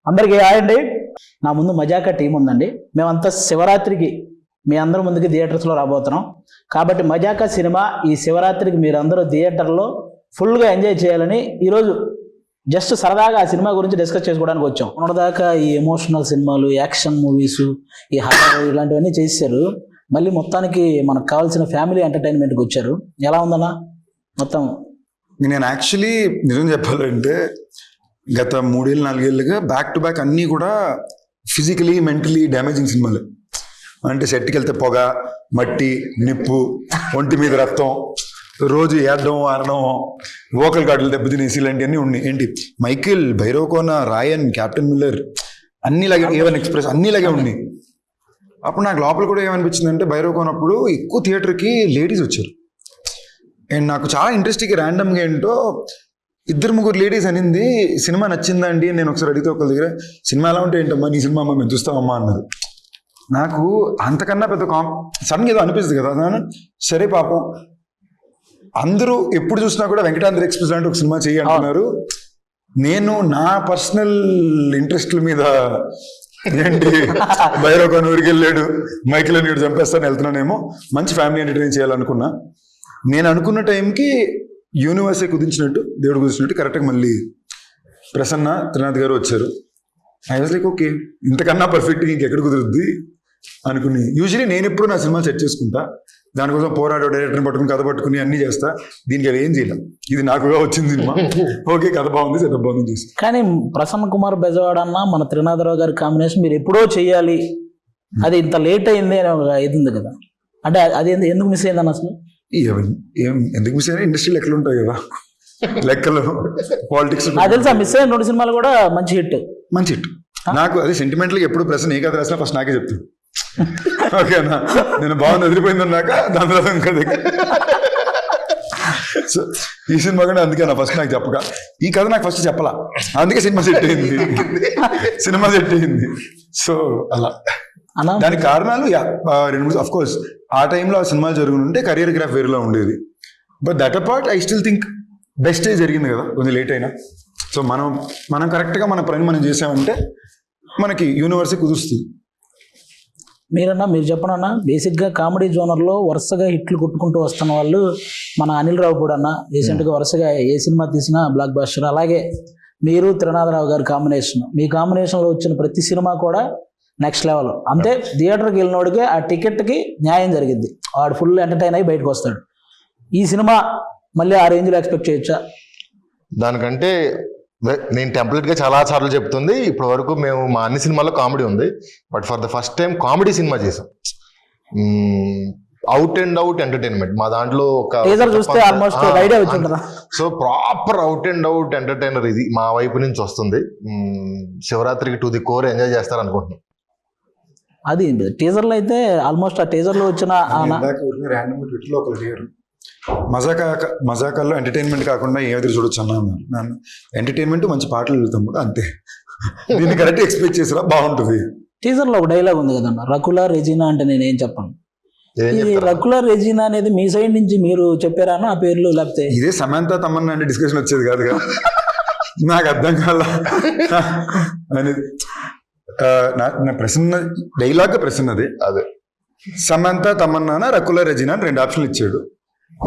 అందరికీ హాయ్ అండి. నా ముందు మజాకా టీం ఉందండి. మేమంతా శివరాత్రికి మీ అందరి ముందుకి థియేటర్స్లో రాబోతున్నాం. కాబట్టి మజాకా సినిమా ఈ శివరాత్రికి మీరు అందరూ థియేటర్లో ఫుల్గా ఎంజాయ్ చేయాలని ఈరోజు జస్ట్ సరదాగా ఆ సినిమా గురించి డిస్కస్ చేసుకోవడానికి వచ్చాం. మొన్నదాకా ఈ ఎమోషనల్ సినిమాలు, యాక్షన్ మూవీస్, ఈ హారర్ ఇలాంటివన్నీ చేశారు. మళ్ళీ మొత్తానికి మనకు కావాల్సిన ఫ్యామిలీ ఎంటర్టైన్మెంట్కి వచ్చారు. ఎలా ఉందన్నా మొత్తం? నేను యాక్చువల్లీ నిజం చెప్పాలంటే గత 3-4 ఏళ్ళుగా బ్యాక్ టు బ్యాక్ అన్నీ కూడా ఫిజికలీ మెంటలీ డ్యామేజింగ్ సినిమాలు. అంటే సెట్కి వెళ్తే పొగ, మట్టి, నిప్పు, ఒంటి మీద రక్తం, రోజు ఏడడం ఆడడం, వోకల్ గార్డులు దెబ్బతినేసి ఇలాంటివన్నీ ఉన్నాయి. ఏంటి మైకిల్, భైరవకోన, రాయన్, క్యాప్టెన్ మిల్లర్ అన్నిలాగే, ఏవన్ ఎక్స్ప్రెస్ అన్నిలాగే ఉన్నాయి. అప్పుడు నాకు లోపల కూడా ఏమనిపించింది అంటే భైరవకోనప్పుడు ఎక్కువ థియేటర్కి లేడీస్ వచ్చారు. అండ్ నాకు చాలా ఇంట్రెస్టింగ్ ర్యాండమ్గా ఏంటో 2-3 లేడీస్ అనింది సినిమా నచ్చిందా అండి. నేను ఒకసారి అడిగితే ఒకరి దగ్గర సినిమా ఎలా ఉంటే ఏంటమ్మా నీ సినిమా అమ్మ మేము చూస్తామమ్మా అన్నారు. నాకు అంతకన్నా పెద్ద సడన్గా ఏదో అనిపిస్తుంది కదా. సరే పాపం అందరూ ఎప్పుడు చూసినా కూడా వెంకటాద్రి ఎక్స్ప్రెస్ లాంటి ఒక సినిమా చేయి అంటున్నారు. నేను నా పర్సనల్ ఇంట్రెస్ట్ల మీద ఏంటి భైరవకోన ఊరికి వెళ్ళాడు, మైకిల్ నీడు చంపేస్తాను వెళ్తున్నానేమో, మంచి ఫ్యామిలీ ఎంటర్టైన్ చేయాలనుకున్నా. నేను అనుకున్న టైంకి యూనివర్సే కుదించినట్టు, దేవుడు కుదించినట్టు కరెక్ట్గా మళ్ళీ ప్రసన్న త్రినాథ్ గారు వచ్చారు. ఐ వాజ్ లైక్ ఓకే, ఇంతకన్నా పర్ఫెక్ట్గా ఇంకెక్కడ కుదురుద్ది అనుకుని. యూజువలీ నేను ఎప్పుడు నా సినిమాలు సెట్ చేసుకుంటా, దానికోసం పోరాడు డైరెక్టర్ని పట్టుకుని కథ పట్టుకుని అన్నీ చేస్తా. దీనికి అవి ఏం చేయలేం. ఇది నాకుగా వచ్చింది సినిమా. ఓకే కథ బాగుంది, సెటప్ బాగుంది చేసి. కానీ ప్రసన్న కుమార్ బెజవాడ అన్న మన త్రినాథరావు గారి కాంబినేషన్ మీరు ఎప్పుడో చేయాలి, అది ఇంత లేట్ అయింది అని ఒక ఇది ఉంది కదా. అంటే అది ఎందుకు మిస్ అయింది అన్న అసలు? ఎందుకు మిస్ అయినా ఇండస్ట్రీ లెక్కలు ఉంటాయి కదా, లెక్కలు పాలిటిక్స్. నాకు తెలుసా మిస్ అయిన 2 సినిమాలు కూడా మంచి హిట్. నాకు అది సెంటిమెంటల్గా ఎప్పుడు ప్రశ్న ఏ కథ రాసినా ఫస్ట్ నాకే చెప్తాను. ఓకేనా, నేను బాగుంది వదిలిపోయిందన్నాక దాని తర్వాత ఇంకా సో ఈ సినిమా కూడా అందుకే నా ఫస్ట్ నాకు చెప్పక, ఈ కథ నాకు ఫస్ట్ చెప్పలా, అందుకే సినిమా సెట్ అయింది. సో అలా దానికి కారణాలు 2-3 అఫ్ కోర్స్ ఆ టైంలో ఆ సినిమాలు జరుగుతుంటే కెరియర్ గ్రాఫ్ వేరేలా ఉండేది. But that apart I still think బెస్టే జరిగింది కదా, కొంచెం లేట్ అయినా. సో మనం కరెక్ట్గా మన పని మనం చేసామంటే మనకి యూనివర్సే కుదురుస్తుంది. మీరు చెప్పనన్నా, బేసిక్గా కామెడీ జోనర్లో వరుసగా హిట్లు కొట్టుకుంటూ వస్తున్న వాళ్ళు మన అనిల్ రావిపూడి అన్న. రీసెంట్గా వరుసగా ఏ సినిమా తీసినా బ్లాక్ బస్టర్. అలాగే మీరు త్రినాథరావు గారి కాంబినేషన్, మీ కాంబినేషన్లో వచ్చిన ప్రతి సినిమా కూడా నెక్స్ట్ లెవెల్. అంతే, థియేటర్కి వెళ్ళినోడికి ఆ టికెట్కి న్యాయం జరిగింది, వాడు ఫుల్ ఎంటర్టైన్ అయ్యి బయటకు వస్తాడు. ఈ సినిమా మళ్ళీ ఆ రేంజ్లో ఎక్స్పెక్ట్ చేయొచ్చా? దానికంటే నేను టెంప్లెట్గా చాలా సార్లు చెప్తుంది, ఇప్పటి వరకు మేము మా అన్ని సినిమాల్లో కామెడీ ఉంది, but for the first time comedy cinema చేసాం. అవుట్ అండ్ అవుట్ ఎంటర్టైన్మెంట్ మా దాంట్లో so proper out and out entertainer ఇది మా వైపు నుంచి వస్తుంది. శివరాత్రికి టు ది కోర్ ఎంజాయ్ చేస్తారు అనుకుంటున్నాం. అది టీజర్లో అయితే ఆల్మోస్ట్ ఆ టీజర్లో వచ్చిన మజాకాల్లో ఎంటర్టైన్మెంట్ కాకుండా ఏమైతే చూడొచ్చు అన్నాను. ఎంటర్టైన్మెంట్ మంచి పాటలు వెళ్తాం కూడా అంతే. దీన్ని కరెక్ట్ ఎక్స్పెక్ట్ చేసినా బాగుంటుంది. టీజర్లో ఒక డైలాగ్ ఉంది కదన్న, రకుల రెజీనా అంటే నేనేం చెప్పను. ఈ రకుల రెజీనా అనేది మీ సైడ్ నుంచి మీరు చెప్పారా ఆ పేర్లు? లేకపోతే ఇదే సమంత తమన్నా అంటే డిస్కషన్ వచ్చేది కాదు కదా, నాకు అర్థం కాల అనేది. నా ప్రశ్న డైలాగ్ ప్రశ్నది అదే, సమంత తమన్నా రకుల రెజీనా అని 2 ఆప్షన్లు ఇచ్చాడు.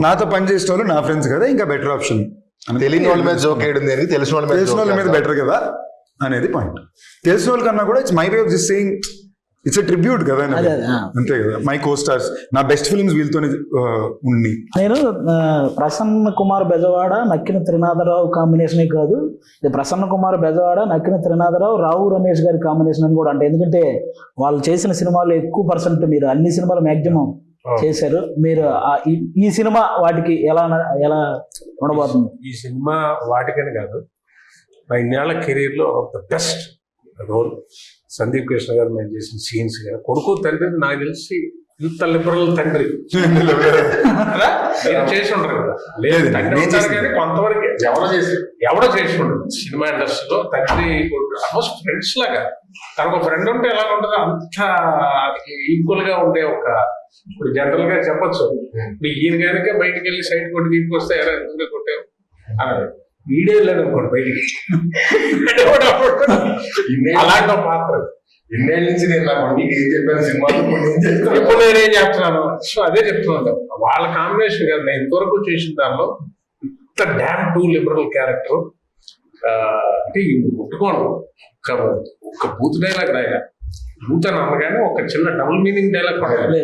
నాతో పనిచేసిన వాళ్ళు నా ఫ్రెండ్స్ కదా, ఇంకా బెటర్ ఆప్షన్. తెలియని వాళ్ళ మీద జోక్ వేయడం దేనికి, తెలిసిన వాళ్ళ మీద బెటర్ కదా అనేది పాయింట్. తెలిసిన వాళ్ళ కన్నా కూడా it's my way of this saying, it's a tribute కదా, అంతే కదా. మై కో స్టార్స్, నా బెస్ట్ ఫిల్మ్స్ వీళ్ళతోనే ఉంది. నేను ప్రసన్న కుమార్ బెజవాడ నక్కిన త్రినాథరావు కాంబినేషనే కాదు, ఇది ప్రసన్న కుమార్ బెజవాడ నక్కిన త్రినాథరావు రావు రమేష్ గారి కాంబినేషన్ అని కూడా అంటే. ఎందుకంటే వాళ్ళు చేసిన సినిమాలు ఎక్కువ పర్సెంట్, మీరు అన్ని సినిమాలు మ్యాక్సిమం చేశారు. మీరు ఈ సినిమా వాటికి ఎలా ఉండబోతుంది? ఈ సినిమా వాటికని కాదు, నా ఇన్నేళ్ల కెరీర్లో the best role. Sandeep Krishna గారు మేము చేసిన సీన్స్ కానీ, కొడుకు తండ్రి నాకు తెలిసి ఇంత లిబరల్ తండ్రి చేసి ఉండరు కదా. లేదు కానీ కొంతవరకు ఎవడో చేసి ఉండదు సినిమా ఇండస్ట్రీలో. తండ్రి ఆల్మోస్ట్ ఫ్రెండ్స్ లాగా, తనకు ఫ్రెండ్ ఉంటే ఎలా ఉంటుందో అంత ఈక్వల్ గా ఉండే ఒక, ఇప్పుడు జనరల్ గా చెప్పచ్చు, ఇప్పుడు ఈయన కనుక బయటకు వెళ్ళి సైడ్ కొట్టి తీసుకొస్తే ఎలా ఎందుకు కొట్టావు అన్నది. వీడియో లేదు అనుకోండి బయటికి అలాంటి ఒక పాత్ర. ఇన్నేళ్ళ నుంచి నేను నా మందికి ఏం చెప్పాను సినిమాలో ఇప్పుడు నేనేం చెప్తున్నాను, సో అదే చెప్తున్నాను. వాళ్ళ కాంబినేషన్ కదా నేను ఇంతవరకు చేసిన దానిలో ఇంత డ్యామ్ టూ లిబరల్ క్యారెక్టర్ అంటే ముట్టుకోను. ఒక బూత్ డైలాగ్ రాయగా బూత్ అని అనగానే ఒక చిన్న డబుల్ మీనింగ్ డైలాగ్ పడాలి.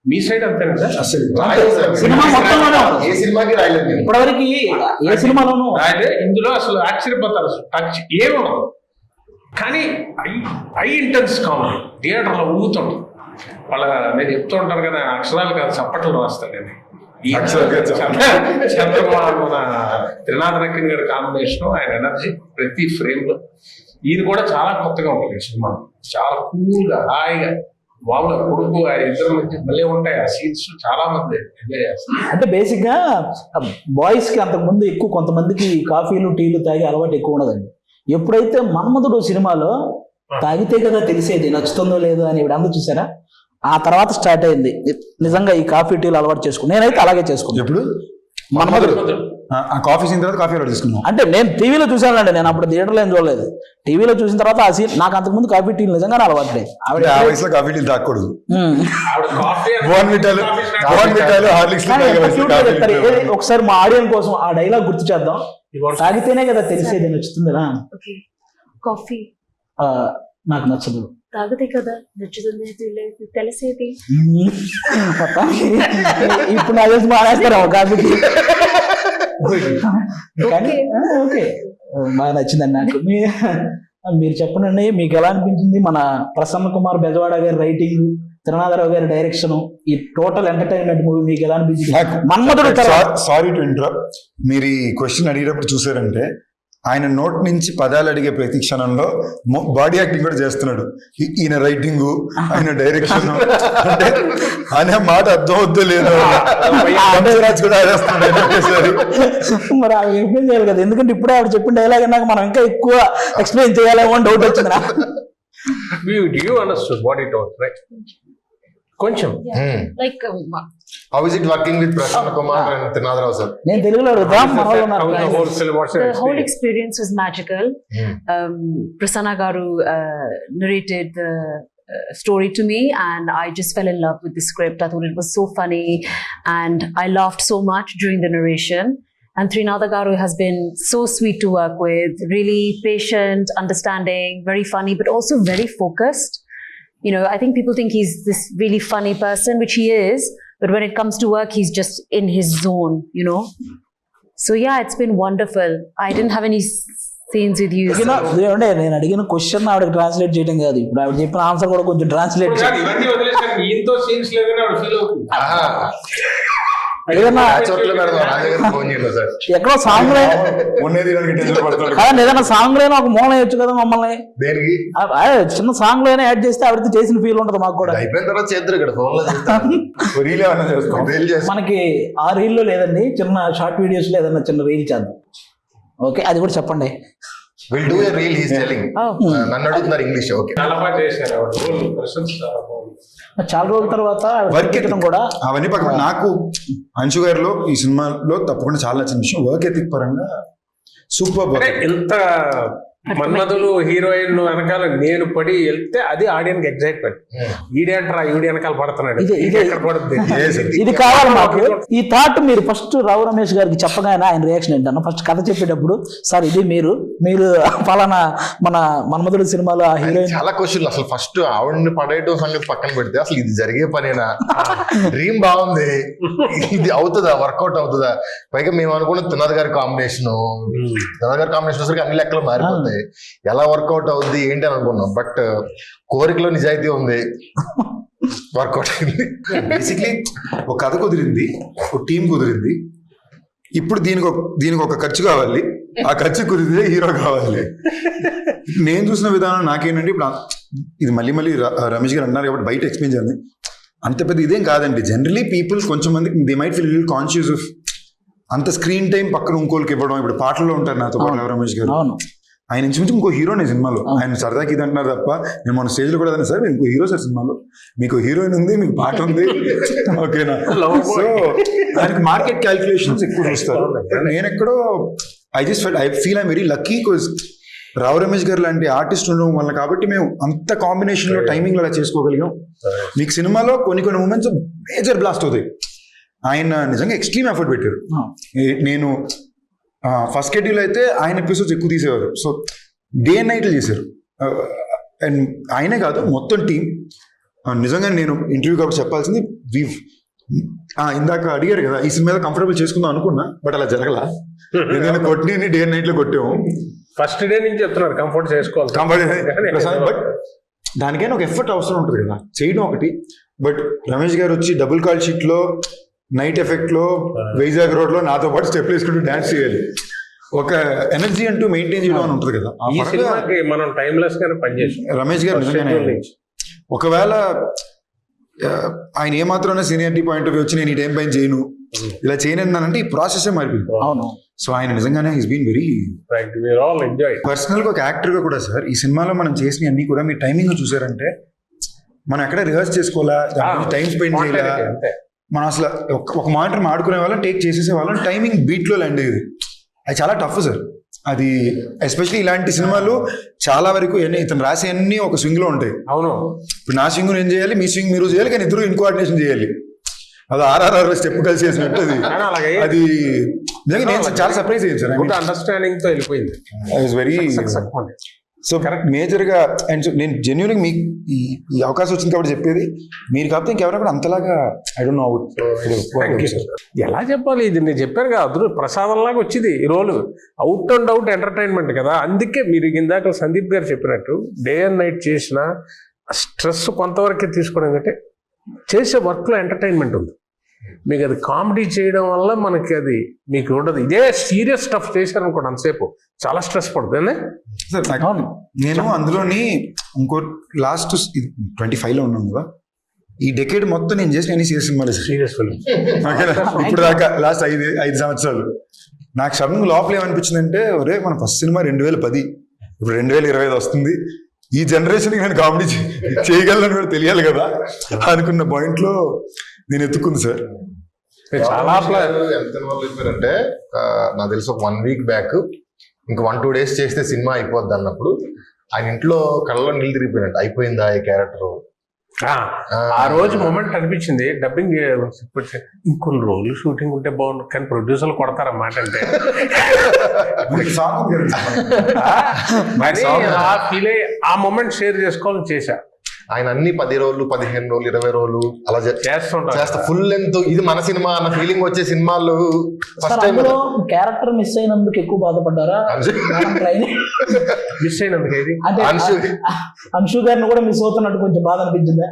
మీ సైడ్ అంతేనా సార్? అసలు సినిమా మొత్తంలోనే ఉంది. ఏ సినిమాకి రాయలేదు నేను. ఇప్పటివరకు ఏ సినిమాలోనూ అయితే ఇందులో అసలు ఆశ్చర్యపోతారు, అసలు టచ్ ఏముండదు. కానీ ఐ ఇంటెన్స్ కామెడీ థియేటర్లో ఊగుతుంటాం. వాళ్ళ నేను చెప్తూ ఉంటాను కదా, అక్షరాలు కాదు చప్పట్లు రాస్తాను నేను. ఈ చంద్రబాబు మన త్రినాథ నక్కిన్ గారి కాంబినేషన్, ఆయన ఎనర్జీ ప్రతి ఫ్రేమ్ లో. ఈయన కూడా చాలా కొత్తగా ఉంటుంది సినిమా, చాలా కూల్ గా హాయిగా మామూలుగా కొడుకు ఆ ఇద్దరు మధ్య మళ్ళీ ఉంటాయి ఆ సీన్స్. చాలా మంది ఎంజాయ్ చేస్తారు. అంటే బేసిక్ గా బాయ్స్ కి అంతకుముందు ఎక్కువ కొంతమందికి కాఫీలు టీలు తాగే అలవాటు ఎక్కువ ఉండదండి. ఎప్పుడైతే మన్మధుడు సినిమాలో తాగితే కదా తెలిసేది నచ్చుతుందో లేదో అని ఇప్పుడు అందరూ చూసారా, ఆ తర్వాత స్టార్ట్ అయింది నిజంగా ఈ కాఫీ టీలు అలవాటు చేసుకుని. నేనైతే అలాగే చేసుకున్నాను. ఎప్పుడు మన్మధుడు ఆ కాఫీ సీన్ తర్వాత కాఫీ ఆర్డర్ తీసుకున్నాం. అంటే నేను టీవీలో చూసానండి, నేను అప్పుడు థియేటర్లో ఏం చూడలేదు. టీవీలో చూసిన తర్వాత ఆ సీన్ నాకు అంతకుముందు కాఫీ టీలు నిజంగానే అలవాటు లేదు. అంటే ఆ వయసులో కాఫీ టీలు తాగకూడదు. ఆవిడ కాఫీ బోర్న్విటాలు హార్లిక్స్ చెప్తారు. ఒకసారి మా ఆడియన్స్ కోసం ఆ డైలాగ్ గుర్తు చేద్దాం. తాగితేనే కదా తెలిసేది నచ్చుతుందిరా. కాఫీ నాకు నచ్చదు, తాగితే కదా నచ్చుతుంది తెలిసేది. ఇప్పుడు నా చేసి మానేస్తారా కాఫీ టీ? కానీ ఓకే, బాగా నచ్చిందండి నాకు. మీరు చెప్పండి, మీకు ఎలా అనిపించింది మన ప్రసన్న కుమార్ బెజవాడ గారి రైటింగ్, త్రినాథరావు గారి డైరెక్షన్, ఈ టోటల్ ఎంటర్టైన్మెంట్ మూవీ మీకు ఎలా అనిపించింది? మన్మధుడు సారీ టు ఇంటరప్ట్, మీరు ఈ క్వశ్చన్ అడిగేటప్పుడు చూసారంటే ఆయన నోట్ నుంచి పదాలు అడిగే ప్రతి క్షణంలో బాడీ యాక్టింగ్ కూడా చేస్తున్నాడు. ఈయన రైటింగ్, ఆయన డైరెక్షన్ అంటే అనే మాట అర్థం అవుద్దో లేదో కూడా ఆడేస్తున్నాడు. మరి ఆవిడ ఎక్స్ప్లెయిన్ చేయాలి కదా, ఎందుకంటే ఇప్పుడే ఆవిడ చెప్పిన డైలాగ్ నాకు మనం ఇంకా ఎక్కువ ఎక్స్ప్లెయిన్ చేయాలేమో అని డౌట్ వచ్చింది నాకు. You understood what it was, right? కొంచెం like How is it working with Prasanna Kumar and Trinadharao sir? నేను తెలుగులో అడుగుతాం, మన వాళ్ళు ఉన్నారు. the whole experience was magical. Prasanna Garu narrated the story to me and I just fell in love with the script. I thought it was so funny and I laughed so much during the narration. And Trinadha Garu has been so sweet to work with, really patient, understanding, very funny, but also very focused. You know, I think people think he's this really funny person, which he is, but when it comes to work, he's just in his zone, you know. So yeah, it's been wonderful. I didn't have any scenes with you. నేను అడిగిన question ఆవిడకి translate చేయడం కాదు, ఇప్పుడు ఆవిడ చెప్పిన answer కూడా కొంచెం ట్రాన్స్లేట్ ఇవన్నీ వదిలేసాను, ఈయనతో సీన్స్ లేదని ఆవిడ ఫీల్ అవుతుంది. ఎక్కడో సాంగ్ ఏదైనా సాంగ్ లేని ఒక మూలం వేయచ్చు కదా మమ్మల్ని. చిన్న సాంగ్ లోనే యాడ్ చేస్తే ఆవిడతో చేసిన ఫీల్ ఉంటుంది మాకు కూడా. అయిపోయిన తర్వాత చేద్దరు ఇక్కడ ఫోన్ మనకి ఆ రీల్ లో లేదండి, చిన్న షార్ట్ వీడియోస్ లో ఏదన్నా చిన్న రీల్ చేద్దాం. ఓకే, అది కూడా చెప్పండి. We'll do a reel, he's telling. నన్ను అడుగుతున్నారు ఇంగ్లీష్. ఓకే, చాలా బాగా చేశారు ఆవిడ. చాలా రోజుల తర్వాత వర్క్ ఎథిక్ కూడా అవన్నీ పక్కన నాకు అంశు గారిలో ఈ సినిమాలో తప్పకుండా చాలా నచ్చిన విషయం వర్క్ ఎథిక్ పరంగా సూపర్. ఎంత మన్మధులు హీరోయిన్ వెనకాల నేను పడి వెళ్తే అది ఆడియన్స్ ఎగ్జైట్మెంట్. ఈడేంటరా ఈడి వెనకాల పడుతున్నాడు, ఇది కావాలి మాకు. ఈ థాట్ మీరు ఫస్ట్ రావు రమేష్ గారికి చెప్పగానే ఆయన రియాక్షన్ ఏంటన్నా, ఫస్ట్ కథ చెప్పేటప్పుడు సార్ ఇది మీరు ఫలానా మన మన్మధుడు సినిమాలో ఆ హీరోయిన్. చాలా క్వశ్చన్లు. అసలు ఫస్ట్ ఆవిడని పడేయటం సంగతి పక్కన పెడితే అసలు ఇది జరిగే పనేనా, డ్రీమ్ బాగుంది, ఇది అవుతుందా, వర్కౌట్ అవుతుందా? పైగా మేము అనుకున్న త్రినాథ్ గారి కాంబినేషన్ వచ్చరికి అన్ని లెక్కలు మారిపోతాయి. ఎలా వర్కౌట్ అవుద్ది ఏంటి అని అనుకున్నాం, బట్ కోరికలో నిజాయితీ ఉంది, వర్కౌట్ అయింది. బేసిక్లీ ఒక కథ కుదిరింది, ఒక టీం కుదిరింది. ఇప్పుడు దీనికి ఒక ఖర్చు కావాలి, ఆ ఖర్చు కుదిరితే హీరో కావాలి. నేను చూసిన విధానం నాకేంటంటే, ఇప్పుడు ఇది మళ్ళీ రమేష్ గారు అన్నారు కాబట్టి బయట ఎక్స్ప్లెయిన్ చేయాలి. అంత పెద్ద ఇదేం కాదండి. జనరలీ పీపుల్ కొంచెం మందికి they might feel conscious of అంత స్క్రీన్ టైం పక్కన ఇంకోళ్ళకి ఇవ్వడం. ఇప్పుడు పాటల్లో ఉంటారు నాతో పాటు రమేష్ గారు, ఆయన ఇంచుమించు ఇంకో హీరోనే సినిమాలో. ఆయన సరదాకి ఇది అంటున్నారు తప్ప, నేను మన స్టేజ్ లో కూడా అదే, సార్ ఇంకో హీరో సార్ సినిమాలో, మీకు హీరోయిన్ ఉంది, మీకు పాట ఉంది, ఓకేనా? సో దానికి మార్కెట్ క్యాల్కులేషన్స్ ఎక్కువ చూస్తారు. నేను ఎక్కడో I feel I'm very lucky because Rao Ramesh గారు లాంటి ఆర్టిస్ట్ ఉండడం వల్ల కాబట్టి మేము అంత కాంబినేషన్ లో టైమింగ్ అలా చేసుకోగలిగాం. మీకు సినిమాలో కొన్ని మూమెంట్స్ మేజర్ బ్లాస్ట్ అవుతాయి. ఆయన నిజంగా ఎక్స్ట్రీమ్ ఎఫర్ట్ పెట్టారు. నేను ఫస్ట్ షెడ్యూల్ అయితే ఆయన ఎపిసోడ్స్ ఎక్కువ తీసేవారు. సో డే అండ్ నైట్లు చేశారు. అండ్ ఆయనే కాదు మొత్తం టీం. నిజంగా నేను ఇంటర్వ్యూ కాబట్టి చెప్పాల్సింది ఇందాక అడిగారు కదా ఈ సినిమా కంఫర్టబుల్ చేసుకుందాం అనుకున్నా, బట్ అలా జరగల. నేను కొట్టిని డే అండ్ నైట్లో కొట్టాము. ఫస్ట్ డే నుంచి చెప్తున్నారు కంఫర్ట్ చేసుకోవాలి, బట్ దానికైనా ఒక ఎఫర్ట్ అవసరం ఉంటుంది కదా చేయడం ఒకటి. బట్ రమేష్ గారు వచ్చి డబుల్ కాల్ షీట్ లో నైట్ ఎఫెక్ట్ లో వైజాగ్ రోడ్ లో నాతో పాటు స్టెప్ వేసుకుంటూ డాన్స్ చేయాలి. ఒక ఎనర్జీ అంటూ మెయింటైన్ చేయడం అని ఉంటుంది కదా. ఈ సినిమాకి మనం టైమ్లెస్ గానే పనిచేసాం. రమేష్ గారు నిజంగానే ఒకవేళ ఆయన ఏమాత్రం సీనియారిటీ పాయింట్ ఆఫ్ వ్యూ వచ్చి నేను ఈ టైం పైన చేయను ఇలా చేయనంటే ఈ ప్రాసెస్ మారిపోయింది. అవును. సో ఆయన నిజంగానే హీస్ బీన్ వెరీ పర్సనల్ గా ఒక యాక్టర్ గా కూడా సార్ ఈ సినిమాలో మనం చేసిన అన్ని కూడా మీరు టైమింగ్ చూసారంటే మనం ఎక్కడ రిహర్స్ చేసుకోవాలా, టైం స్పెండ్ చేయాలా, మనం అసలు ఒక మానిటర్ ఆడుకునే వాళ్ళం టేక్ చేసేసే వాళ్ళం, టైమింగ్ బీట్ లో ల్యాండ్ అయ్యేది. అది చాలా టఫ్ సార్. అది ఎస్పెషల్లీ ఇలాంటి సినిమాలు చాలా వరకు ఇతను రాసే అన్ని ఒక స్వింగ్ లో ఉంటాయి. అవును. ఇప్పుడు నా స్వింగ్ నేను చేయాలి, మీ స్వింగ్ మీరు చేయాలి, కానీ ఇద్దరు ఇన్కోఆర్డినేషన్ చేయాలి. అది ఆర్ఆర్ఆర్ స్టెప్ కలిసి చేసినట్టు అది నిజంగా నేను చాలా సర్ప్రైజ్ అయ్యాను సార్. అండర్స్టాండింగ్ తో వెళ్ళిపోయింది. వెరీ సో మేజర్ గా. అండ్ నేను జెన్యున్గా మీకు ఈ అవకాశం వచ్చింది కాబట్టి చెప్పేది, మీరు కాకపోతే ఇంకెవరైనా కూడా అంతలాగా ఐ డోంట్ నో ఎలా చెప్పాలి. ఇది నేను చెప్పాను కదా అదృ ప్రసాదంలాగా వచ్చింది ఈ role. Out and out entertainment కదా. అందుకే మీరు ఇందాక సందీప్ గారు చెప్పినట్టు డే అండ్ నైట్ చేసిన స్ట్రెస్ కొంతవరకే తీసుకోవడం కంటే చేసే వర్క్ లో ఎంటర్టైన్మెంట్ ఉంది. మీకు అది కామెడీ చేయడం వల్ల మనకి అది మీకు ఉండదు. ఇదే సీరియస్ స్టఫ్ చేశారనుకోండి అంతసేపు చాలా స్ట్రెస్ పడుతుంది. నేను అందులోని ఇంకో లాస్ట్ 25 లో ఉన్నాను కదా, ఈ డెకేడ్ మొత్తం నేను చేసిన అన్ని సీరియస్ సినిమాలు. సీరియస్ ఫిల్మ్ ఇప్పుడు దాకా లాస్ట్ 5 సంవత్సరాలు నాకు సడన్ లోపల ఏమనిపించిందంటే ఒరే మన ఫస్ట్ సినిమా 2010, ఇప్పుడు 2025 వస్తుంది, ఈ జనరేషన్ నేను కామెడీ చేయగలను కూడా తెలియాలి కదా అనుకున్న పాయింట్ లో నేను ఎత్తుకుంది సార్. చాలా ఎంత అయిపోయారంటే నాకు తెలిసి ఒక 1 వీక్ బ్యాక్ ఇంకా 1-2 days చేస్తే సినిమా అయిపోద్ది అన్నప్పుడు ఆయన ఇంట్లో కళ్ళలో నీళ్ళు తిరిగిపోయినట్టు అయిపోయిందా ఈ క్యారెక్టర్. ఆ రోజు మూమెంట్ అనిపించింది. డబ్బింగ్ ఇంకొన్ని రోజులు షూటింగ్ ఉంటే బాగుండు, కానీ ప్రొడ్యూసర్లు కొడతారన్నమాట. అంటే ఆ ఫీల్ అయ్యి ఆ మూమెంట్ షేర్ చేసుకోవాలని చేశా. ఆయన అన్ని 10 రోజులు 15 రోజులు 20 రోజులు అలా చేస్తా ఫుల్ లెంత్ ఇది మన సినిమా అన్న ఫీలింగ్ వచ్చే సినిమాలు ఫస్ట్ టైం. క్యారెక్టర్ మిస్ అయినందుకు ఎక్కువ బాధపడ్డారా? మిస్ అయినందుకు ఏది అంశు గారిని కూడా మిస్ అవుతున్నట్టు కొంచెం బాధ అనిపించిందా?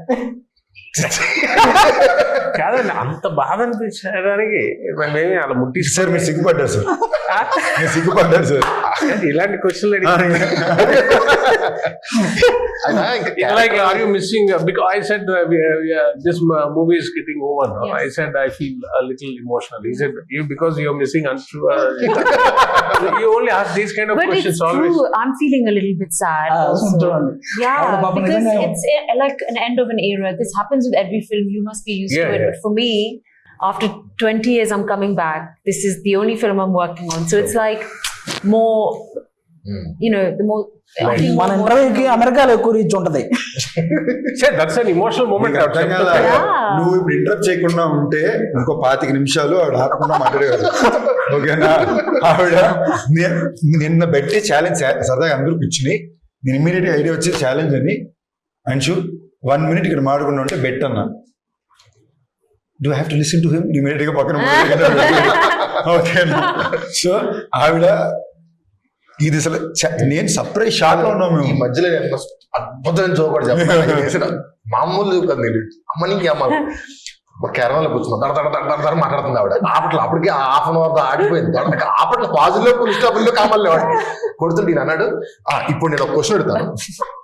కాదండి, అంత బాధ అనిపించడానికి మేమే అలా ముట్టి సార్. మీరు సిగ్గుపడ్డారు సార్, సిగ్గుపడ్డారు సార్ ఇలాంటి క్వశ్చన్లు like are you missing because I said this movie is getting over now. Yes. I said I feel a little emotional. He said you because you're missing Anshu. You only ask these kind of but questions it's always. True. I'm feeling a little bit sad also. Yeah, because it's like an end of an era. This happens with every film. You must be used to it. But for me, after 20 years I'm coming back. This is the only film I'm working on. So it's like more you know, the more మన ఇంటర్వ్యూకి అమెరికాలో ఎక్కువ reach ఉంటది. That's an emotional moment. నువ్వు ఇప్పుడు interrupt చేయకుండా ఉంటే ఇంకో 25 నిమిషాలు ఆవిడ ఆపకుండా మాట్లాడేవాడు. ఓకేనా? ఆవిడ నిన్న పెట్టి ఛాలెంజ్ సరదాగా అందరూ కూర్చుని నేను ఇమ్మీడియట్ ఐడియా వచ్చే ఛాలెంజ్ అని అంశు 1 minute ఇక్కడ మాట్లాడకుండా ఉంటే బెట్ అన్నా. Do have to listen to him immediate గా పక్కన. ఓకేనా? సో ఆవిడ ఇది అసలు నేను సర్ప్రైజ్ షాక్ లో ఉన్నాం మేము. ఈ మధ్యలో అద్భుతమైన జోకడు చెప్పాను. మామూలు కదా నేను అమ్మనికి అమ్మ కేరళలో కూర్చున్నాం దడ మాట్లాడుతుంది ఆవిడ. అప్పటికి 1/2 hour ఆగిపోయింది. అప్పట్లో పాజిటివ్ పులిస్టాపుల్లో కామల్లో కొడుతుంటే ఈయన అన్నాడు ఇప్పుడు నేను ఒక క్వశ్చన్ అడుగుతాను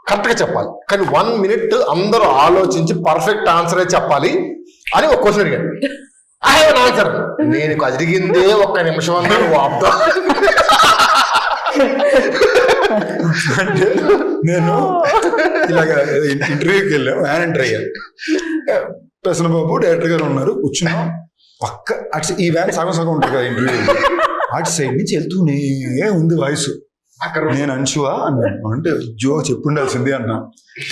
కరెక్ట్ గా చెప్పాలి, కానీ 1 minute అందరూ ఆలోచించి పర్ఫెక్ట్ ఆన్సరే చెప్పాలి అని ఒక క్వశ్చన్ అడిగాను. I have an answer. నేను అడిగిందే 1 నిమిషం అన్నాను వాపుతా. అంటే నేను ఇలాగ ఇంటర్వ్యూకి వెళ్ళాం, వ్యాన్ ఎంటర్ అయ్యాను. ప్రసన్న బాబు డైరెక్టర్ గారు ఉన్నారు, కూర్చున్నాం పక్క. ఈ వ్యాన్ సగం ఉంటుంది కదా ఇంటర్వ్యూ. అటు సైడ్ నుంచి వెళ్తూనే ఉంది వాయిస్. నేను అంశువా అన్నాను. అంటే జో చెప్పుండాల్సింది అన్నా.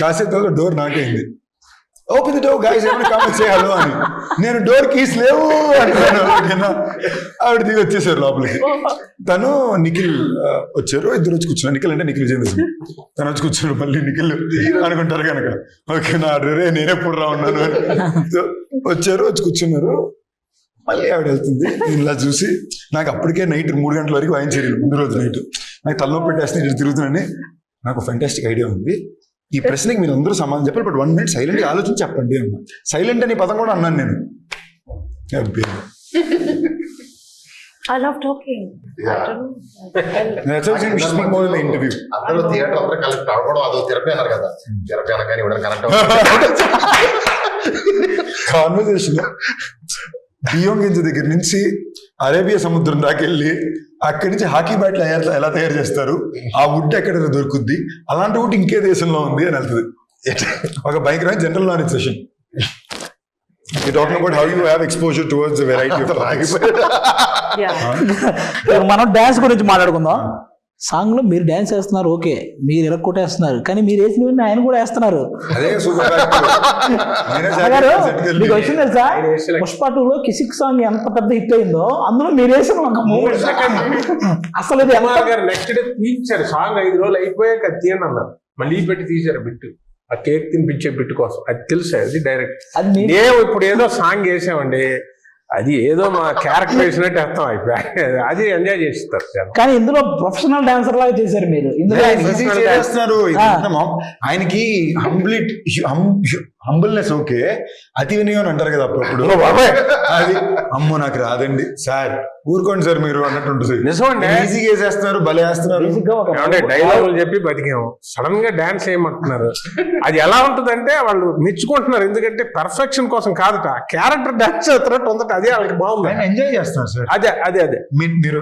కాసేపు డోర్ నాకైంది. ఓపెన్ ది డోర్ గైస్, ఎవరైనా కామెంట్ చేయాలో అని. నేను డోర్ కీస్ లేవు అంటున్నాను. ఆవిడ దిగి వచ్చేసారు లోపలికి. తను నిఖిల్ వచ్చారు, ఇద్దరు వచ్చి కూర్చున్నారు. నిఖిల్ అంటే నిఖిల్ చేసేసి తను వచ్చి కూర్చున్నారు. మళ్ళీ నిఖిల్ అనుకుంటారు కనుక ఓకే నా రే నేనెప్పుడు రా ఉన్నాను అని వచ్చారు, వచ్చి కూర్చున్నారు. మళ్ళీ ఆవిడ వెళ్తుంది. ఇలా చూసి నాకు అప్పటికే నైట్ 3 గంటల వరకు వాయించారు. ముందు రోజు నైట్ నాకు తలనొప్పి పెట్టేస్తే ఇటు తిరుగుతున్నాను. నాకు ఫెంటాస్టిక్ ఐడియా ఉంది, ఈ ప్రశ్నకి మీరు అందరూ సమాధానం చెప్పాలి, బట్ 1 minute సైలెంట్గా ఆలోచించి చెప్పండి అన్నా. సైలెంట్ అని పదం కూడా అన్నాను నేను. I love talking. I don't know. Interview అందరూ థియేటర్ అందరూ కలెక్ట్ అవ్వడం అదో థెరపీ అన్నారు కదా. థెరపీ అనగానే ఇవ్వడం కనెక్ట్ కాన్వర్సేషన్. బియ్యం గింజ దగ్గర నుంచి అరేబియా సముద్రం దాకెళ్ళి అక్కడి నుంచి హాకీ బ్యాట్లు ఎలా తయారు చేస్తారు, ఆ వుడ్ ఎక్కడ దొరుకుద్ది, అలాంటి వుడ్ ఇంకే దేశంలో ఉంది అని వెళ్తుంది. ఒక భయంకరమైన general knowledge session. You're talking about how you have exposure towards a variety of topics. మనం డాన్స్ గురించి మాట్లాడుకుందాం. సాంగ్ లో మీరు డాన్స్ వేస్తున్నారు, ఓకే, మీరు ఇరక్కొట్టేస్తున్నారు, కానీ మీరు వేసినవన్నీ ఆయన కూడా వేస్తున్నారు. అదే సూపర్. మీకు వచ్చింది తెలుసా, పుష్ప 2లో కిసిక్ సాంగ్ ఎంత పెద్ద హిట్ అయిందో అందులో మీరు వేసిన ఒక మూమెంట్ అసలు ఇది నెక్స్ట్ డే తీశారు సాంగ్. 5 రోజులు అయిపోయాక అది తీయండి అన్నారు. మళ్ళీ పెట్టి తీశారు బిట్టు, ఆ కేక్ తినిపించే బిట్టు కోసం. అది తెలుసా, అది డైరెక్ట్. మేము ఇప్పుడు ఏదో సాంగ్ వేసామండి, అది ఏదో మా క్యారెక్టర్ వేసినట్టు అర్థం అయిపోయి అది ఎంజాయ్ చేస్తారు. కానీ ఇందులో ప్రొఫెషనల్ డాన్సర్ లాగా చేశారు మీరు. ఇందులో ఆయనకి హంబుల్నెస్ ఓకే, అతి వినయం అంటారు కదా అప్పుడప్పుడు. అది అమ్మో నాకు రాదండి సార్, ఊరుకోండి సార్ మీరు అన్నట్టు ఉంటుంది. నిజమండి, ఈజీగా వేసేస్తున్నారు, భలే వేస్తున్నారు. డైలాగులు చెప్పి బతికాము, సడన్ గా డాన్స్ చేయమంటున్నారు. అది ఎలా ఉంటుందంటే వాళ్ళు మెచ్చుకుంటున్నారు, ఎందుకంటే పర్ఫెక్షన్ కోసం కాదట, క్యారెక్టర్ డాన్స్ చేస్తున్నట్టు ఉందట. అదే వాళ్ళకి బాగుంది, ఎంజాయ్ చేస్తున్నారు సార్. అదే అదే అదే మీరు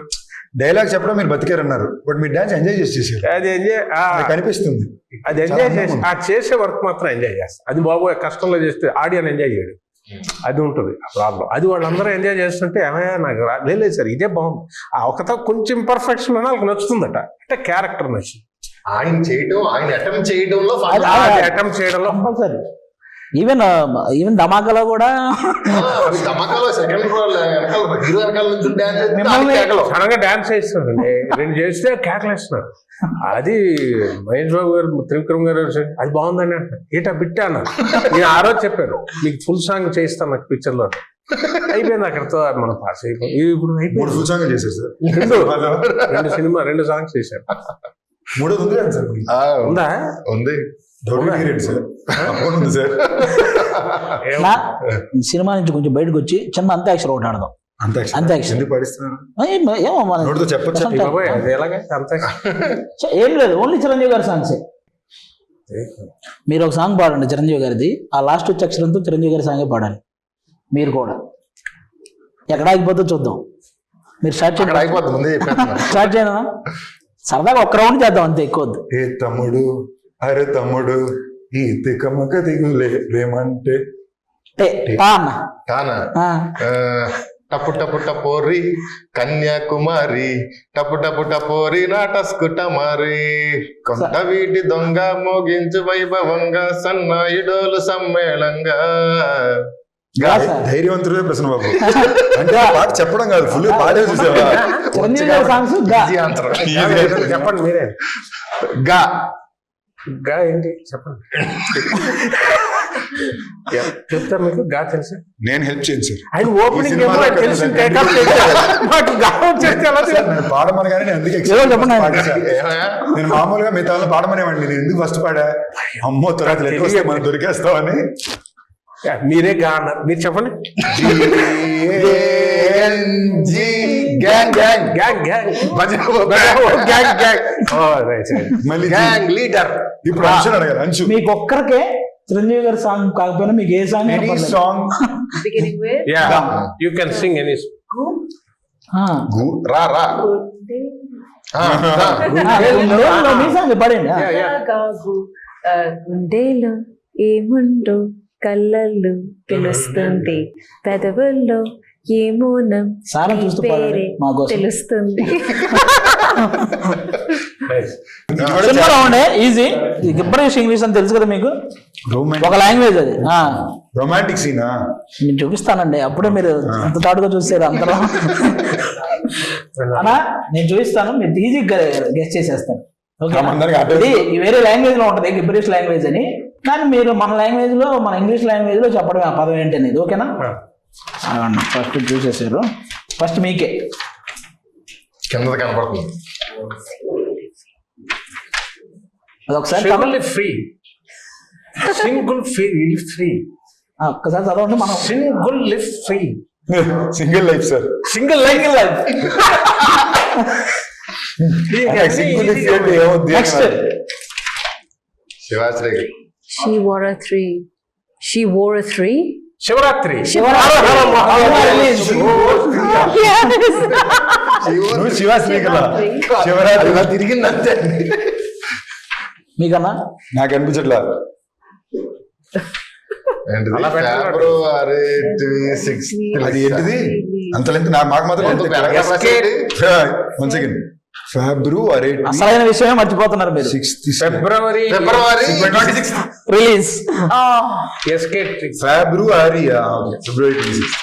డైలాగ్ చెప్పడం మీరు బతికారన్నారు, బట్ మీరు డాన్స్ ఎంజాయ్ చేసేసారు. అది ఎంజాయ్ కనిపిస్తుంది. అది ఎంజాయ్ చేసి ఆ చేసే వర్క్ మాత్రం ఎంజాయ్ చేస్తారు. అది బాబు కష్టంలో చేస్తే ఆడియన్ ఎంజాయ్ చేయడు, అది ఉంటుంది ఆ ప్రాబ్లం. అది వాళ్ళందరూ ఎంజాయ్ చేస్తుంటే ఏమయ్యా నాకు లేదు సార్ ఇదే బాగుంది, ఆ ఒకతో కొంచెం పర్ఫెక్షన్ అని వాళ్ళకి నచ్చుతుందట, అంటే క్యారెక్టర్ నచ్చింది. ఆయన చేయడం, ఆయన అటెంప్ట్ చేయడంలో అటెంప్ట్ చేయడంలో కంపల్సరీ. ఈవెన్ ధమాకాలో కూడా సెకండ్ హీరో వెనకాల నుంచి సడన్ గా డాన్స్ చేస్తున్నారండి, 2 చేస్తే కేకలేస్తున్నారు. అది మహేష్ బాబు గారు, త్రివిక్రమ్ గారు అది బాగుందని అంటారు. ఏటా బిట్టా అన్నారు. నేను ఆ రోజు చెప్పాను మీకు ఫుల్ సాంగ్ చేయిస్తాను నాకు పిక్చర్ లో. అయిపోయింది అక్కడతో మనం పాస్ అయిపోయింది. ఇప్పుడు అయిపోయింది. ఫుల్ సాంగ్ చేశారు సార్. 2 సినిమా 2 సాంగ్స్ చేశారు. 3 ఉంది సార్. ఉందా? ఉంది. సినిమా నుంచి కొంచెం బయటకు వచ్చి చిన్న అంత్యాక్షరి ఒకటి ఆడదాం. అంత్యాక్షరి ఏం లేదు, ఓన్లీ చిరంజీవి గారి సాంగ్స్. మీరు ఒక సాంగ్ పాడండి చిరంజీవి గారిది, ఆ లాస్ట్ వచ్చే అక్షరంతో చిరంజీవి గారి సాంగే పాడాలి. మీరు కూడా ఎక్కడ ఆగిపోతే చూద్దాం. మీరు స్టార్ట్ చేయనా? సరదాగా ఒక్క రౌండ్ చేద్దాం అంతే, ఎక్కువ వద్దు. ఏ తమ్ముడు, అరే తమ్ముడు, ఈ తికమక దిగులే ప్రేమంటే టపు టపు టపోరి కన్యాకుమారి, టపు టపు టపోరి నాటస్కు టమారి, కొండ వీటి దొంగ మోగించు వైభవంగా సన్నాయిడోలు సమ్మేళంగా. ధైర్యవంతుడే ప్రశ్న బాబు. అంటే పాట చెప్పడం కాదు, ఫుల్ పాడే చూసావా? చెప్పండి మీరే. గా గా ఏంటి చెప్పండి. చెప్తారు మీకు గా తెలుసు? నేను హెల్ప్ చేయను సార్. ఆయన ఓపెనింగ్ పాడమనగానే నేను మామూలుగా మిగతా వాళ్ళు పాడమనేవాడిని, నేను ఎందుకు ఫస్ట్ పాడా, అమ్మో తర్వాత మనం దొరికేస్తామని. మీరే గా అన్నారు, మీరు చెప్పండి. ఇప్పుడు అంశు అడగాలి. అంశు మీకు ఒక్కరికే చిరంజీవి గారి సాంగ్ కాకపోయినా మీకు ఏ song song you can sing any రా రా మీ సాంగ్ పడండి. గుండెలో ఏముండో కళ్ళల్లో తెలుస్తుంది, పెదవుల్లో ఏమోనం సారం చూస్తూ పాడండి మా కోసం. తెలుస్తుంది. Nice. సినిమాలో ఉండే ఈజీ గిబ్బరిష్ ఇంగ్లీష్ అని తెలుసు కదా మీకు, ఒక లాంగ్వేజ్ అది. రొమాంటిక్ సీనా? నేను చూపిస్తానండి, అప్పుడే మీరు అంత తాడుగా చూసారు అందరూ. అన్నా నేను చూపిస్తాను, మీరు ఈజీగా గెస్ట్ చేసేస్తాను. ఓకే, అందరికీ అర్థం. ఇది వేరే లాంగ్వేజ్ లో ఉంటది గిబ్బరిష్ లాంగ్వేజ్ అని, కానీ మీరు మన లాంగ్వేజ్ లో, మన ఇంగ్లీష్ లాంగ్వేజ్ లో చెప్పడం ఆ పదం ఏంటి అనేది. ఓకేనా? ఫస్ట్ చూసేసారు, ఫస్ట్ మీకే. కింద కనపడుతుంది. అదొకసారి సింగిల్ ఫ్రీ ఒక్కసారి చదవండి. మనం single lift free single life sir. Single life next Shivashri గారు. She wore a three. She wore a three. Shivaratri. నువ్వు శివాశ్రీ కదా, శివరాత్రి ఇలా తిరిగింది అంతే. మీకన్నా నాకు అనిపించట్లా. ఏంటిది? అలా పెట్టాలి. ఫిబ్రవరి 6th. అది ఏంటిది అంత లెంత్? మాకు మాత్రం వన్ సెకండ్. ఫిబ్రవరి అసలైన విషయమే మర్చిపోతున్నారు మీరు. 6th February February 26th. Release escape February 26th.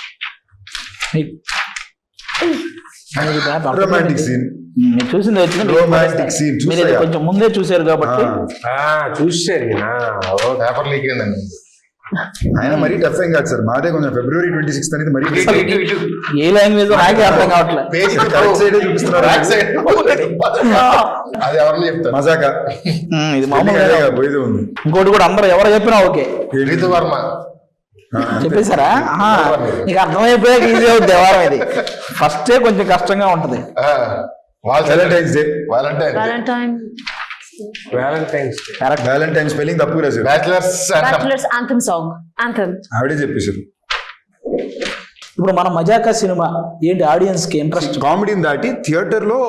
Romantic scene. మీరు చూసింది వచ్చింది, రొమాంటిక్ సీన్ మీరు ఇది కొంచెం ముందే చూసారు కాబట్టి. చూసారు పేపర్ లీక్ అయిందండి. ఆయన మరీ టఫ్ ఏం కాదు సార్, మాదే కొంచెం ఫిబ్రవరి 26th అనేది మరీ ఏ లాంగ్వేజ్ నాకే అర్థం కావట్లేదు. పేజ్ కరెక్ట్ సైడ్ చూపిస్తున్నారు. అది ఎవరిని చెప్తారు? మజాకా ఇది మామూలుగా పోయేది ఉంది. ఇంకోటి కూడా అందరూ ఎవరు చెప్పినా ఓకే రీతు వర్మ. చెప్పేశారా? నీకు అర్థమైపోయాక ఈజీ అవుతుంది వ్యవహారం. ఇది ఫస్టే కొంచెం కష్టంగా ఉంటది. Valentine's day. Valentine. Valentine's day. Valentine spelling తప్పు రాశారు. Bachelor's anthem song. Anthem. ఆవిడే చెప్పేశారు. ఇప్పుడు మన మజాకా సినిమా ఏంటి, ఆడియన్స్ కి ఇంట్రెస్ట్? కామెడీని దాటి థియేటర్ లో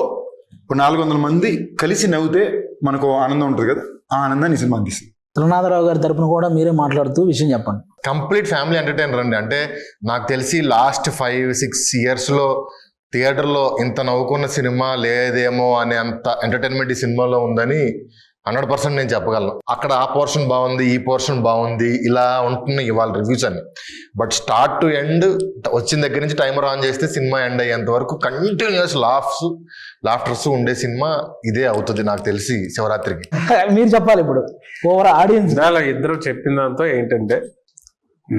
400 మంది కలిసి నవ్వుతే మనకు ఆనందం ఉంటుంది కదా, ఆ ఆనందాన్ని ఈ సినిమా అందిస్తుంది. త్రినాథరావు గారి తరపున కూడా మీరే మాట్లాడుతూ విషయం చెప్పండి. కంప్లీట్ ఫ్యామిలీ ఎంటర్టైనర్ అండి. అంటే నాకు తెలిసి లాస్ట్ 5-6 ఇయర్స్ లో థియేటర్ లో ఇంత నవ్వుకున్న సినిమా లేదేమో అనే అంత ఎంటర్టైన్మెంట్ ఈ సినిమాలో ఉందని 100% నేను చెప్పగలను. అక్కడ ఆ పోర్షన్ బాగుంది, ఈ పోర్షన్ బాగుంది, ఇలా ఉంటున్నాయి ఇవాళ రివ్యూస్ అని. బట్ స్టార్ట్ టు ఎండ్ వచ్చిన దగ్గర నుంచి టైమర్ ఆన్ చేస్తే సినిమా ఎండ్ అయ్యేంత వరకు కంటిన్యూస్ లాఫ్టర్స్ ఉండే సినిమా ఇదే అవుతుంది నాకు తెలిసి శివరాత్రికి. మీరు చెప్పాలి ఇప్పుడు ఓవర్ ఆడియన్స్. ఇద్దరు చెప్పిన దాంతో ఏంటంటే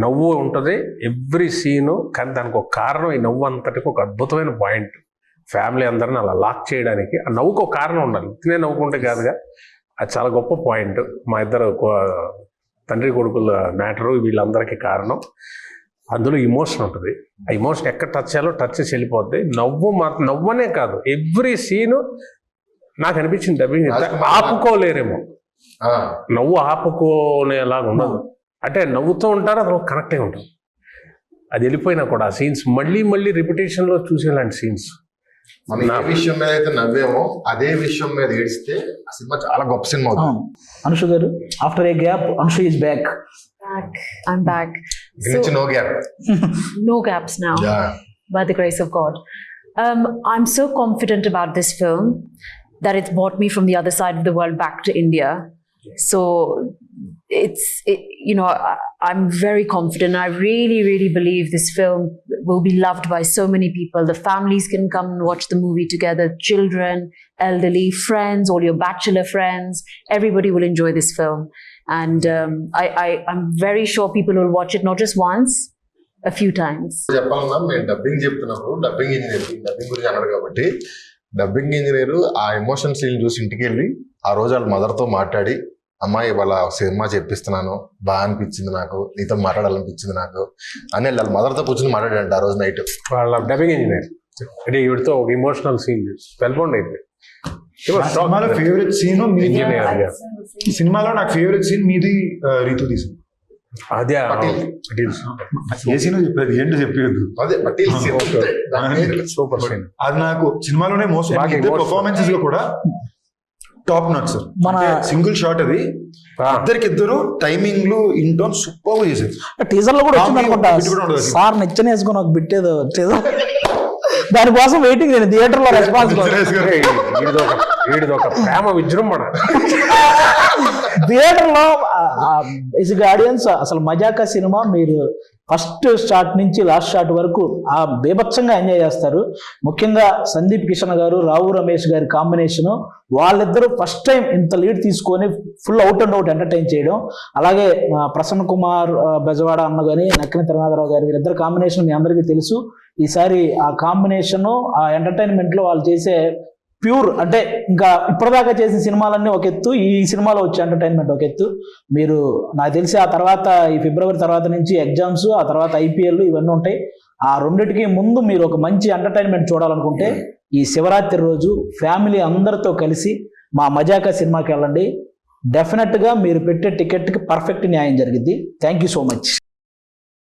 నవ్వు ఉంటుంది ఎవ్రీ సీను, కానీ దానికి ఒక కారణం, ఈ నవ్వు అంతటికి ఒక అద్భుతమైన పాయింట్. ఫ్యామిలీ అందరిని అలా లాక్ చేయడానికి ఆ నవ్వుకు ఒక కారణం ఉండాలి, తినే నవ్వుకుంటే కాదుగా. అది చాలా గొప్ప పాయింట్. మా ఇద్దరు తండ్రి కొడుకుల మ్యాటరు వీళ్ళందరికీ కారణం. అందులో ఇమోషన్ ఉంటుంది, ఆ ఇమోషన్ ఎక్కడ టచ్ చేయాలో టచ్ చేసి వెళ్ళిపోద్ది. నవ్వనే కాదు ఎవ్రీ సీను నాకు అనిపించింది డబ్బింగ్ ఆపుకోలేరేమో, నవ్వు ఆపుకోనేలాగా ఉండదు. అంటే నవ్వుతూ ఉంటారు, అసలు కనెక్ట్ అయి ఉంటాం. అది వెళ్ళిపోయినా కూడా ఆ సీన్స్ మళ్ళీ మళ్ళీ రిపిటేషన్లో చూసేలాంటి సీన్స్. మనం ఏ విషయం మీద అయితే నవ్వేమో అదే విషయం మీద ఏడిస్తే ఆ సినిమా చాలా గొప్ప సినిమా అవుతుంది. Anushu garu, after a gap Anushu is back. I'm back. No gap. No gaps now. Yeah. By the grace of God. I'm so confident about this film that it's brought me from the other side of the world back to India. So I'm very confident. I really, really believe this film will be loved by so many people. The families can come and watch the movie together. Children, elderly, friends, all your bachelor friends. Everybody will enjoy this film. And I'm very sure people will watch it not just once, a few times. చెప్పాలన్నా మేము dubbing చెప్తున్నప్పుడు dubbing గురించి అన్నారు కాబట్టి dubbing engineer ఆ emotion scene చూసి ఇంటికి వెళ్ళి ఆ రోజు వాళ్ళ మదర్తో మాట్లాడి, అమ్మాయి వాళ్ళ సినిమా చెప్పిస్తున్నాను, బాగా అనిపించింది నాకు, నీతో మాట్లాడాలనిపించింది నాకు అని వాళ్ళ మదర్తో కూర్చొని మాట్లాడాడు ఆ రోజు నైట్. వాళ్ళ డబ్బింగ్ ఇంజనీర్ అంటే వీడితో ఒక ఇమోషనల్ సీన్ వెల్బౌండ్ అయిపోయింది. సినిమాలో ఫేవరెట్ సీన్ ఇంజనీర్ ఈ సినిమాలో నాకు ఫేవరెట్ సీన్ మీది రీతు తీసు. అదే ఏ సీన్ చెప్పేది ఏంటో చెప్పేది. అదే పటేల్ సూపర్ సీన్. అది నాకు సినిమాలోనే మోస్ట్ పర్ఫార్మెన్సెస్ లో కూడా టాప్ నాట్ సార్. మన- సింగిల్ షాట్ అది, ఆ. ఇద్దరు టైమింగ్లు ఇన్ టోన్ సూపర్ చేశారు. టీజర్ లో కూడా వచ్చింది కామెడీ అనుకుంటా. ఒక bit కూడా ఉండదు. సార్ నిచ్చెన వేసుకుని ఒక బిట్ ఏదో టీజర్, దానికోసం వెయిటింగ్. నేను థియేటర్ లో రెస్పాన్స్ వీడిది ఒక ప్రేమ విజృంభణ. థియేటర్ లో ఆడియన్స్ అసలు మజాకా సినిమా మీరు ఫస్ట్ షాట్ నుంచి లాస్ట్ షాట్ వరకు ఆ బీభత్సంగా ఎంజాయ్ చేస్తారు. ముఖ్యంగా సందీప్ కిషన్ గారు, రావు రమేష్ గారి కాంబినేషన్, వాళ్ళిద్దరూ ఫస్ట్ టైం ఇంత లీడ్ తీసుకొని full out and out entertain చేయడం. అలాగే ప్రసన్న కుమార్ బెజవాడ అన్న కానీ, నక్కిన తిరునాథరావు గారి వీరిద్దరు కాంబినేషన్ మీ అందరికీ తెలుసు. ఈసారి ఆ కాంబినేషన్, ఆ ఎంటర్టైన్మెంట్ లో వాళ్ళు చేసే ప్యూర్, అంటే ఇంకా ఇప్పటిదాకా చేసిన సినిమాలన్నీ ఒక ఎత్తు, ఈ సినిమాలో వచ్చే ఎంటర్టైన్మెంట్ ఒక ఎత్తు. మీరు నాకు తెలిసి ఆ తర్వాత ఈ ఫిబ్రవరి తర్వాత నుంచి ఎగ్జామ్స్, ఆ తర్వాత ఐపీఎల్ ఇవన్నీ ఉంటాయి. ఆ రెండిటికి ముందు మీరు ఒక మంచి ఎంటర్టైన్మెంట్ చూడాలనుకుంటే ఈ శివరాత్రి రోజు ఫ్యామిలీ అందరితో కలిసి మా మజాకా సినిమాకి వెళ్ళండి. డెఫినెట్గా మీరు పెట్టే టికెట్కి పర్ఫెక్ట్ న్యాయం జరిగింది. Thank you so much.